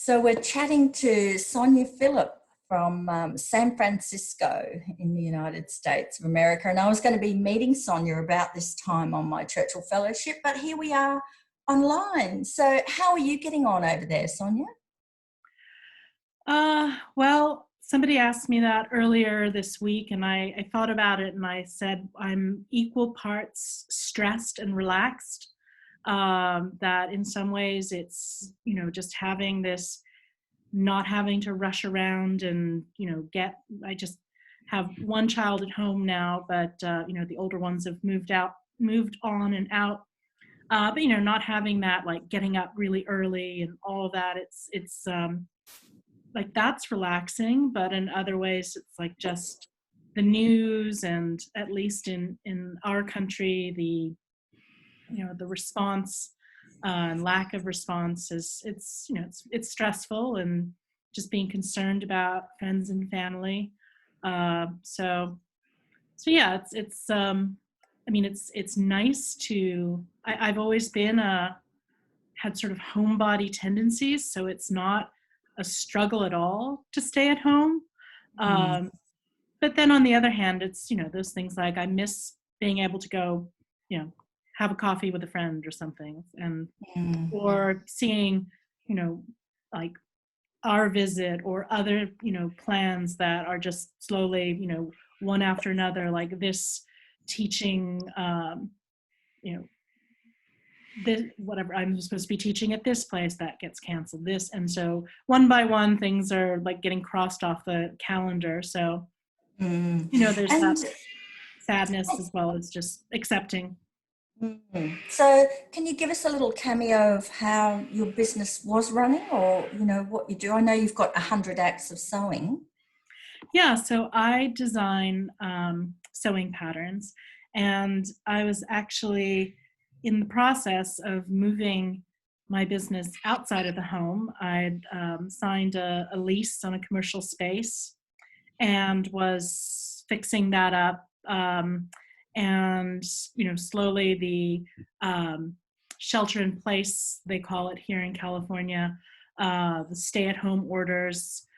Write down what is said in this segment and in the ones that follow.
So we're chatting to Sonya Philip from San Francisco in the United States of America. And I was going to be meeting Sonya about this time on my Churchill Fellowship, but here we are online. So how are you getting on over there, Sonya? Well, somebody asked me that earlier this week, and I thought about it, and I said I'm equal parts stressed and relaxed. That in some ways it's, just having this, not having to rush around and, I just have one child at home now, but, the older ones have moved on and out. But, not having that, like getting up really early and all of that, it's like that's relaxing, but in other ways it's like just the news, and at least in our country, the response and lack of response is it's stressful, and just being concerned about friends and family. So yeah, it's nice to. I've always been had sort of homebody tendencies, so it's not a struggle at all to stay at home. Um, but then on the other hand, it's, those things like I miss being able to go, have a coffee with a friend or something, and or seeing, like our visit or other, plans that are just slowly, one after another, like this teaching, you know, this, whatever I'm supposed to be teaching at this place, that gets canceled, this. And so one by one, things are like getting crossed off the calendar. So, there's And that sadness as well as just accepting. so can you give us a little cameo of how your business was running, or, what you do? I know you've got 100 acts of sewing. Yeah, so I design sewing patterns, and I was actually in the process of moving my business outside of the home. I'd signed a lease on a commercial space and was fixing that up. And, slowly the shelter in place, they call it here in California, the stay-at-home orders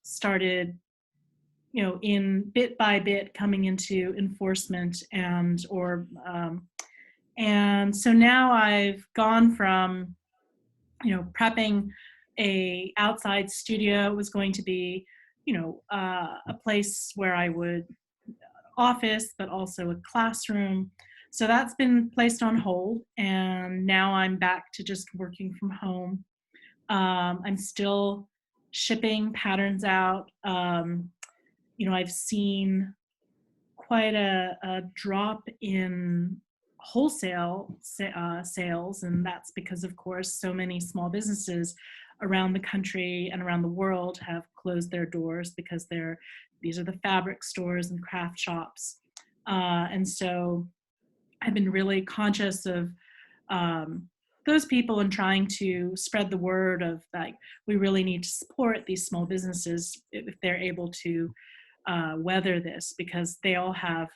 started, in bit by bit coming into enforcement, and so now I've gone from, prepping a outside studio. It was going to be, a place where I would office, but also a classroom. So that's been placed on hold, and now I'm back to just working from home. I'm still shipping patterns out. I've seen quite a drop in wholesale sales, and that's because, of course, so many small businesses around the country and around the world have closed their doors because these are the fabric stores and craft shops. And so I've been really conscious of those people and trying to spread the word of, like, we really need to support these small businesses if they're able to weather this, because they all have,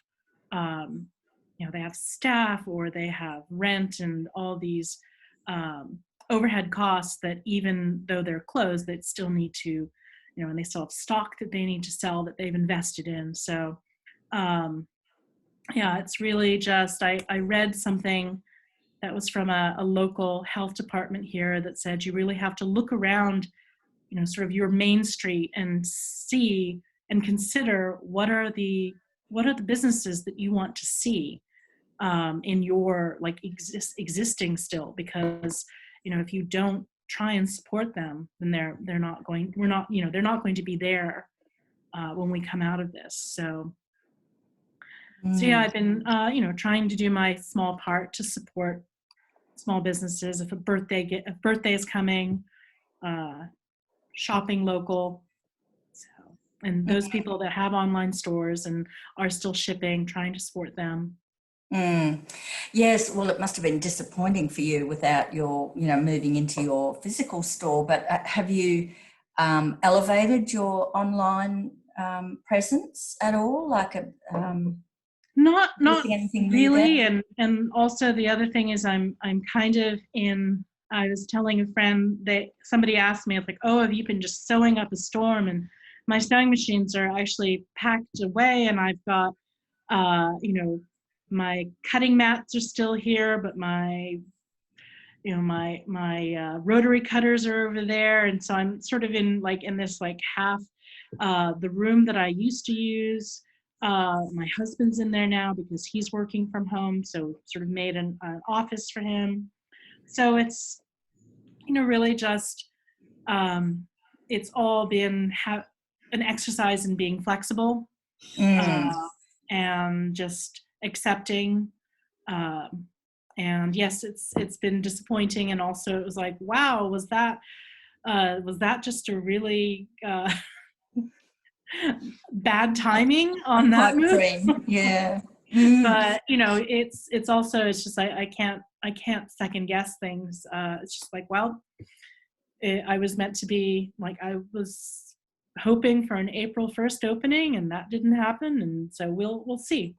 they have staff, or they have rent and all these overhead costs that even though they're closed, they still need to, and they still have stock that they need to sell that they've invested in. So, it's really just, I read something that was from a local health department here that said you really have to look around, sort of your main street and see and consider what are the businesses that you want to see in your existing still, because if you don't try and support them, then they're not going to be there when we come out of this. So yeah, I've been trying to do my small part to support small businesses. If a birthday is coming, shopping local. So, and those people that have online stores and are still shipping, trying to support them. Yes, well, it must have been disappointing for you without your, moving into your physical store. But have you elevated your online presence at all? Not anything really, and also the other thing is I'm kind of in I was telling a friend that somebody asked me, like, oh, have you been just sewing up a storm? And my sewing machines are actually packed away, and I've got, my cutting mats are still here, but my rotary cutters are over there. And so I'm sort of in this half, the room that I used to use. My husband's in there now because he's working from home, so sort of made an office for him. So it's, really just, it's all been an exercise in being flexible, and just accepting. And yes, it's been disappointing, and also it was like, wow, was that just a really bad timing on that Pipe move? dream, yeah. But it's also, it's just I can't second guess things. It's just like, well, I was meant to be, like, I was hoping for an April 1st opening, and that didn't happen, and so we'll see.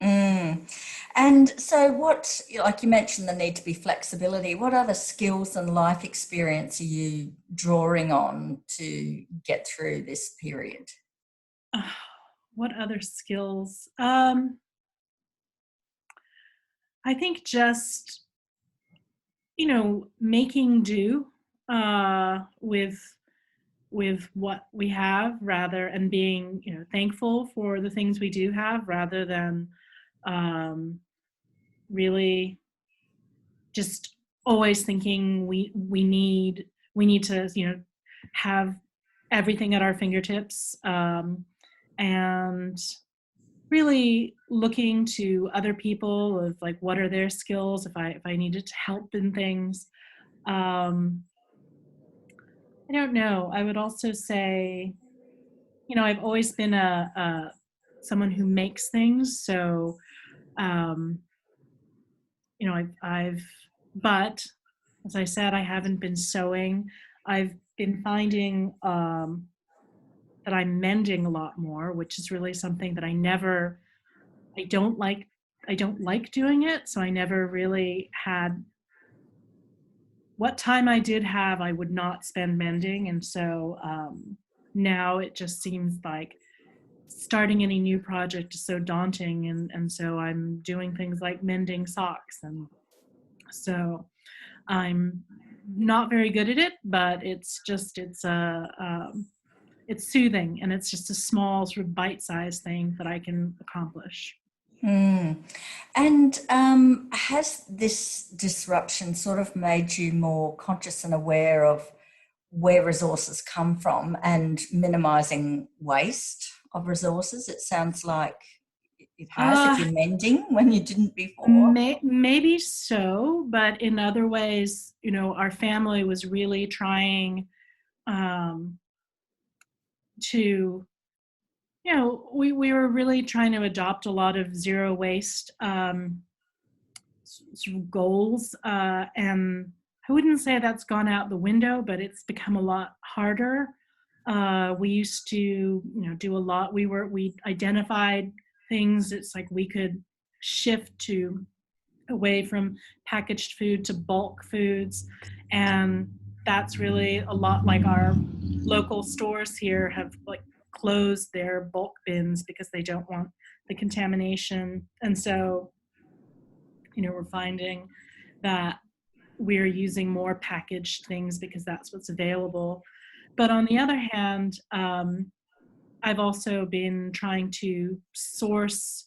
And so what, like you mentioned, the need to be flexibility, what other skills and life experience are you drawing on to get through this period? What other skills? I think just, making do with what we have, rather, and being, thankful for the things we do have, rather than really just always thinking we need to have everything at our fingertips, and really looking to other people of, like, what are their skills if I needed to help in things. I don't know. I would also say, I've always been someone who makes things. So, um, but as I said, I haven't been sewing. I've been finding that I'm mending a lot more, which is really something that I don't like doing it. So I never really had, what time I did have, I would not spend mending. And so now it just seems like starting any new project is so daunting. And so I'm doing things like mending socks. And so I'm not very good at it, but it's soothing, and it's just a small sort of bite-sized thing that I can accomplish. And has this disruption sort of made you more conscious and aware of where resources come from and minimizing waste of resources? It sounds like it has, if you're mending when you didn't before. Maybe so, but in other ways, our family was really trying to, we were really trying to adopt a lot of zero waste sort of goals, and I wouldn't say that's gone out the window, but it's become a lot harder. We used to, do a lot. We identified things. It's like we could shift away from packaged food to bulk foods, and that's really a lot. Like, our local stores here have, like, closed their bulk bins because they don't want the contamination. And so, we're finding that we're using more packaged things because that's what's available. But on the other hand, I've also been trying to source,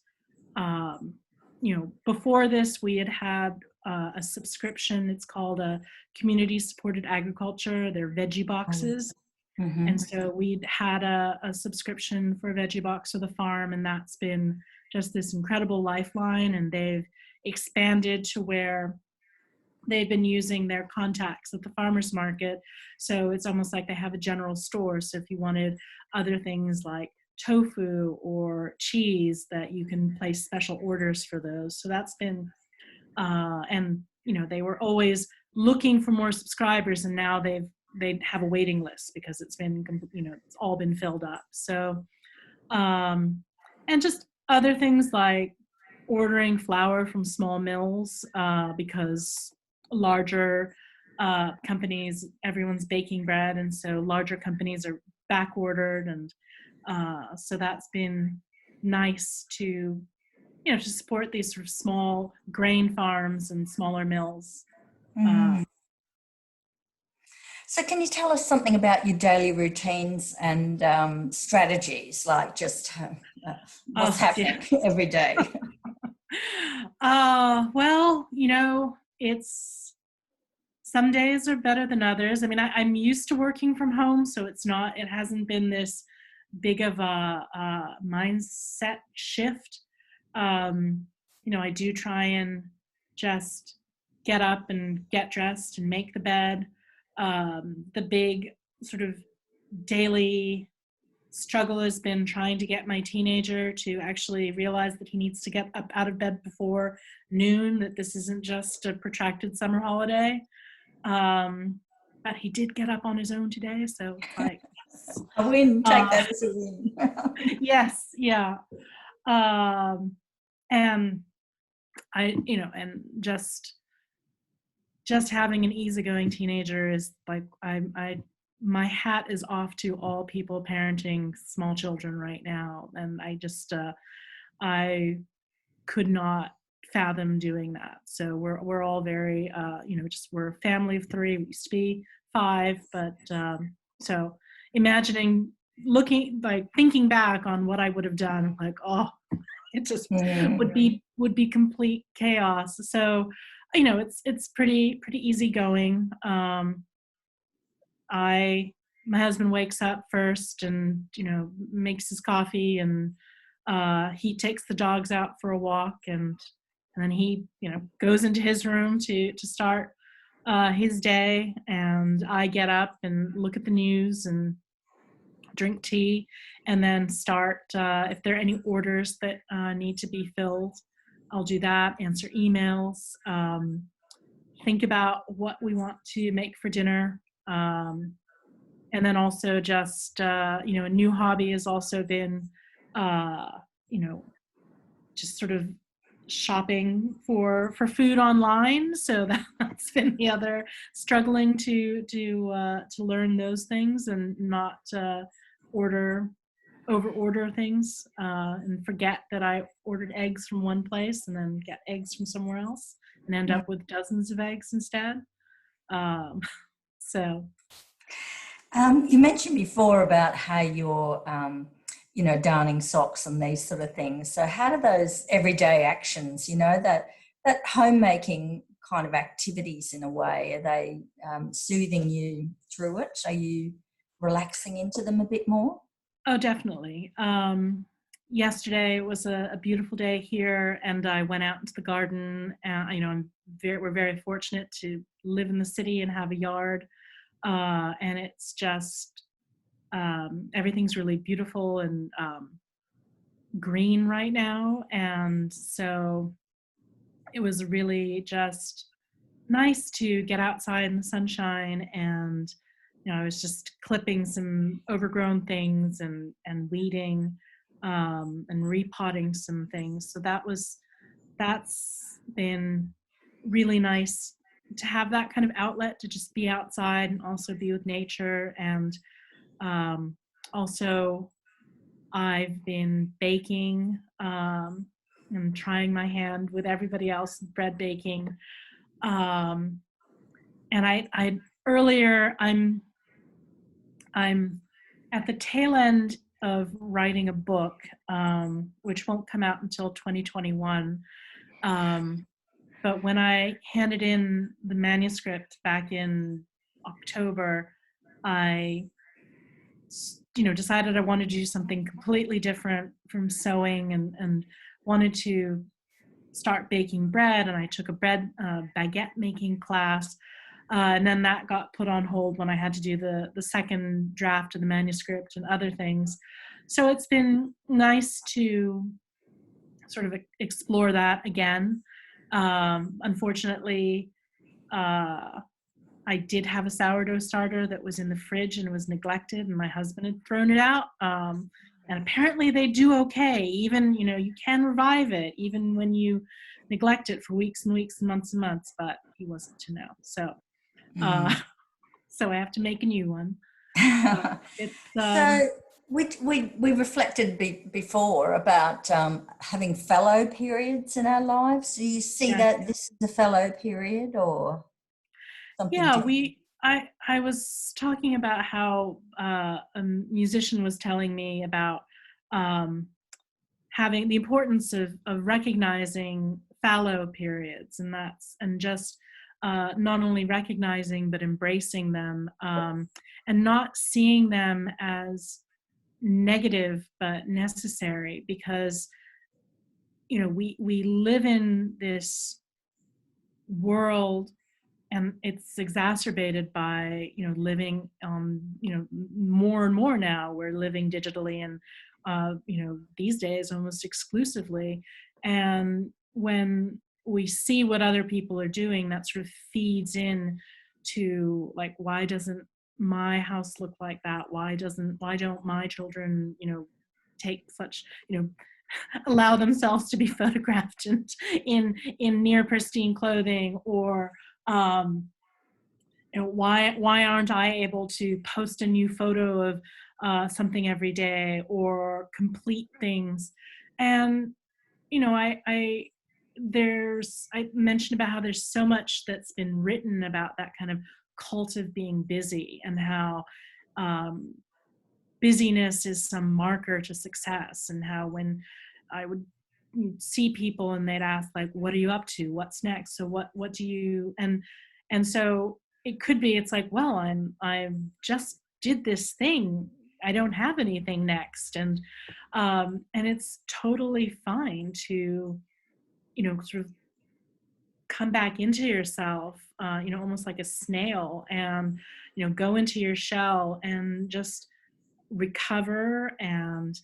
before this, we had a subscription. It's called a community supported agriculture. They're veggie boxes. Mm-hmm. And so we'd had a subscription for a veggie box for the farm, and that's been just this incredible lifeline. And they've expanded to where they've been using their contacts at the farmers market. So it's almost like they have a general store. So if you wanted other things like tofu or cheese, that you can place special orders for those. So that's been, and they were always looking for more subscribers, and now they have a waiting list because it's been, it's all been filled up. So, and just other things like ordering flour from small mills, because larger companies, everyone's baking bread, and so larger companies are back ordered, and so that's been nice to, to support these sort of small grain farms and smaller mills. So can you tell us something about your daily routines and strategies, like just what's happening every day? Well, it's, some days are better than others. I mean, I'm used to working from home, so it hasn't been this big of a mindset shift. I do try and just get up and get dressed and make the bed. The big sort of daily struggle has been trying to get my teenager to actually realize that he needs to get up out of bed before noon, that this isn't just a protracted summer holiday. But he did get up on his own today, so like, yes. A win, take that as a win. Yes, yeah. And I, and just having an easygoing teenager is like, my hat is off to all people parenting small children right now. And I could not fathom doing that. So we're all very, we're a family of 3. We used to be 5, but so imagining, thinking back on what I would have done, like, oh, it just would be complete chaos. So, it's pretty easygoing. My husband wakes up first and, makes his coffee, and he takes the dogs out for a walk, and then he, goes into his room to start his day. And I get up and look at the news and drink tea, and then start, if there are any orders that need to be filled, I'll do that, answer emails, think about what we want to make for dinner. And then also just, a new hobby has also been, just sort of shopping for food online. So that's been the other, struggling to learn those things and not over order things, and forget that I ordered eggs from one place and then get eggs from somewhere else and end up with dozens of eggs instead. So. You mentioned before about how you're, darning socks and these sort of things. So how do those everyday actions, that homemaking kind of activities in a way, are they soothing you through it? Are you relaxing into them a bit more? Oh, definitely. Yesterday was a beautiful day here, and I went out into the garden. And we're very fortunate to live in the city and have a yard. And it's just, everything's really beautiful and green right now. And so it was really just nice to get outside in the sunshine. And, I was just clipping some overgrown things and weeding, and repotting some things. So that's been really nice to have that kind of outlet, to just be outside and also be with nature. And also I've been baking, and trying my hand with everybody else, bread baking. And I earlier, I'm at the tail end of writing a book, which won't come out until 2021. But when I handed in the manuscript back in October, I, decided I wanted to do something completely different from sewing, and wanted to start baking bread. And I took a baguette making class. And then that got put on hold when I had to do the second draft of the manuscript and other things. So it's been nice to sort of explore that again. Unfortunately, I did have a sourdough starter that was in the fridge and was neglected, and my husband had thrown it out. And apparently they do okay. Even, you can revive it even when you neglect it for weeks and weeks and months, but he wasn't to know. So Uh, Mm. so I have to make a new one. It's So we reflected before about having fallow periods in our lives. Do you see yeah, that this is a fallow period or something yeah. different? I was talking about how a musician was telling me about um, having the importance of recognizing fallow periods, and just not only recognizing but embracing them, and not seeing them as negative but necessary, because we live in this world, and it's exacerbated by living on, more and more now we're living digitally, and these days almost exclusively. And when we see what other people are doing, that sort of feeds in to, like, why doesn't my house look like that? Why don't my children take such, allow themselves to be photographed and in near pristine clothing? Or why aren't I able to post a new photo of something every day, or complete things? And I mentioned about how there's so much that's been written about that kind of cult of being busy, and how um, busyness is some marker to success, and how when I would see people and they'd ask, like, what are you up to, what's next, so what do you, and so it could be, it's like, well, I just did this thing, I don't have anything next. And it's totally fine to sort of come back into yourself, almost like a snail, and go into your shell and just recover, and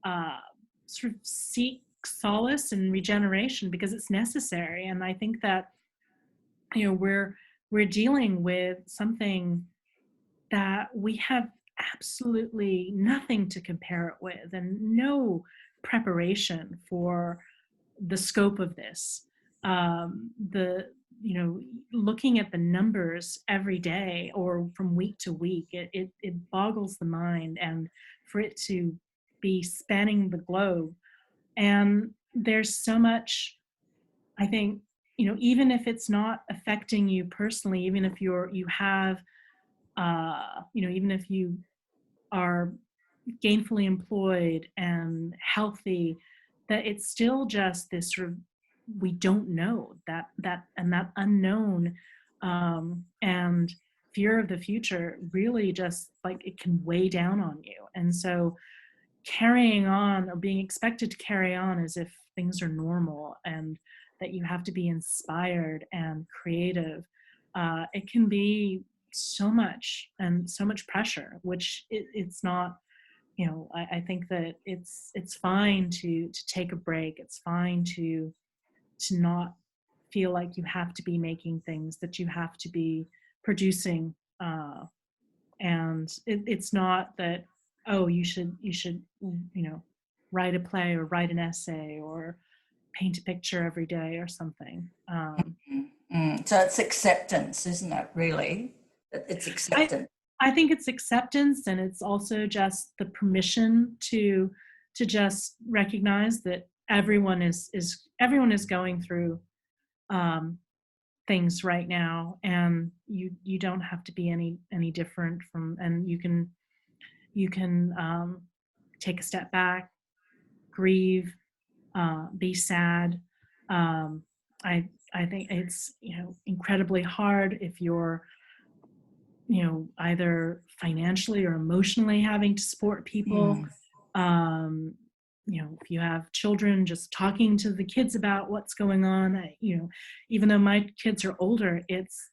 uh, sort of seek solace and regeneration, because it's necessary. And I think that we're dealing with something that we have absolutely nothing to compare it with, and no preparation for the scope of this. The Looking at the numbers every day or from week to week, it boggles the mind, and for it to be spanning the globe. And there's so much, I think, even if it's not affecting you personally, even if you have even if you are gainfully employed and healthy, that it's still just this sort of, we don't know, that unknown, and fear of the future really just, like, it can weigh down on you. And so carrying on, or being expected to carry on as if things are normal, and that you have to be inspired and creative, it can be so much, and so much pressure, which it's not. I think that it's fine to take a break. It's fine to not feel like you have to be making things, that you have to be producing, and it's not that, oh, you should write a play or write an essay or paint a picture every day or something. So it's acceptance, isn't it, really? It's I acceptance. I think it's acceptance, and it's also just the permission to just recognize that everyone is going through um, things right now, and you don't have to be any different from, and you can take a step back, grieve, be sad. Um, I think it's incredibly hard if you're either financially or emotionally having to support people. Mm. Um, if you have children, just talking to the kids about what's going on. Even though my kids are older, it's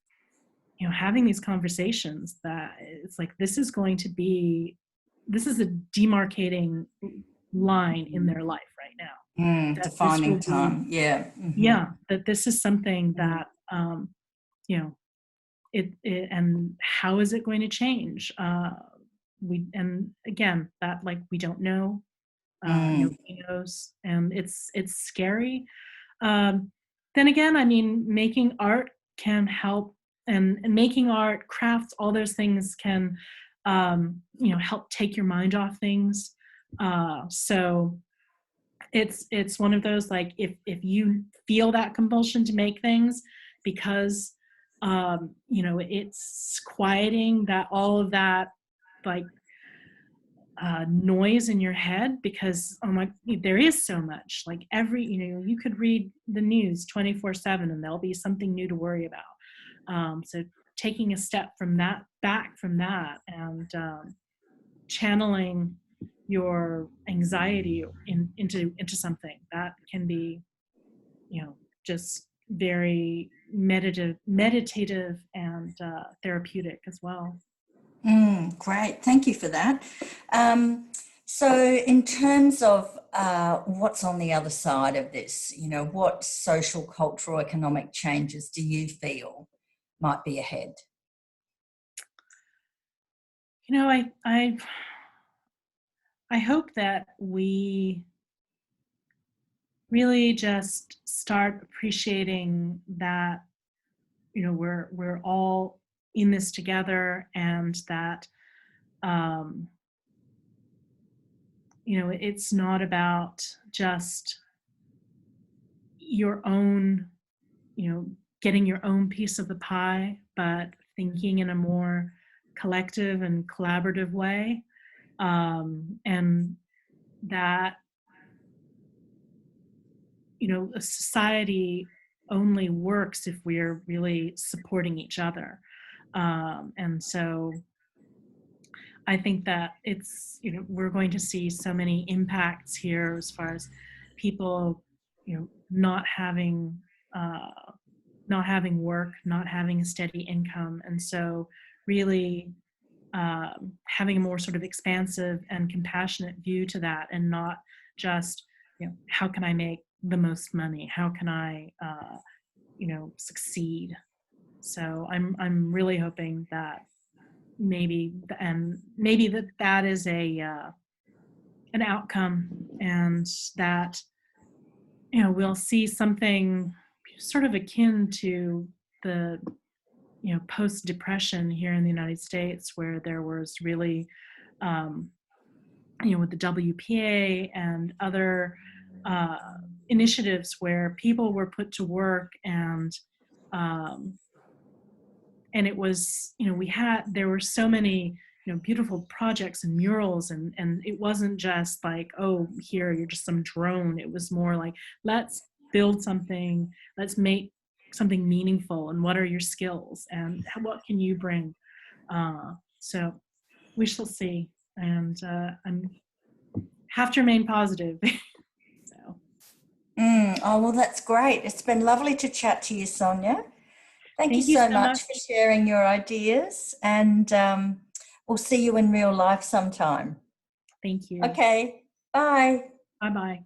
having these conversations that it's like, this is a demarcating line in their life right now, that this Defining will be, time. Yeah. yeah, that this is something Mm. that you know and how is it going to change? And again, that, like, we don't know. Mm. Nobody knows, and it's scary. um, then again, I mean, making art can help and making art, crafts, all those things can, help take your mind off things. So it's one of those, like, if you feel that compulsion to make things because, it's quieting that, all of that, like, noise in your head, because there is so much, like, you could read the news 24/7 and there'll be something new to worry about. So taking a step back from that, and channeling your anxiety into something that can be, just very meditative and therapeutic as well. Great, thank you for that. So in terms of what's on the other side of this, what social, cultural, economic changes do you feel might be ahead? I hope that we really just start appreciating that, we're all in this together, and that, it's not about just your own, getting your own piece of the pie, but thinking in a more collective and collaborative way. And that, a society only works if we're really supporting each other. And so I think that it's, we're going to see so many impacts here as far as people, not having work, not having a steady income. And so really having a more sort of expansive and compassionate view to that, and not just, how can I make the most money? How can I, succeed? So I'm really hoping that maybe that is an outcome, and that, we'll see something sort of akin to the, post-depression here in the United States, where there was really, with the WPA and other initiatives where people were put to work, and it was, there were so many, beautiful projects and murals, and it wasn't just like, oh, here, you're just some drone. It was more like, let's build something, let's make something meaningful, and what are your skills, and what can you bring? So we shall see, and I'm have to remain positive. So. Oh, well, that's great. It's been lovely to chat to you, Sonya. Thank you so much for sharing your ideas, and we'll see you in real life sometime. Thank you. Okay, bye. Bye-bye.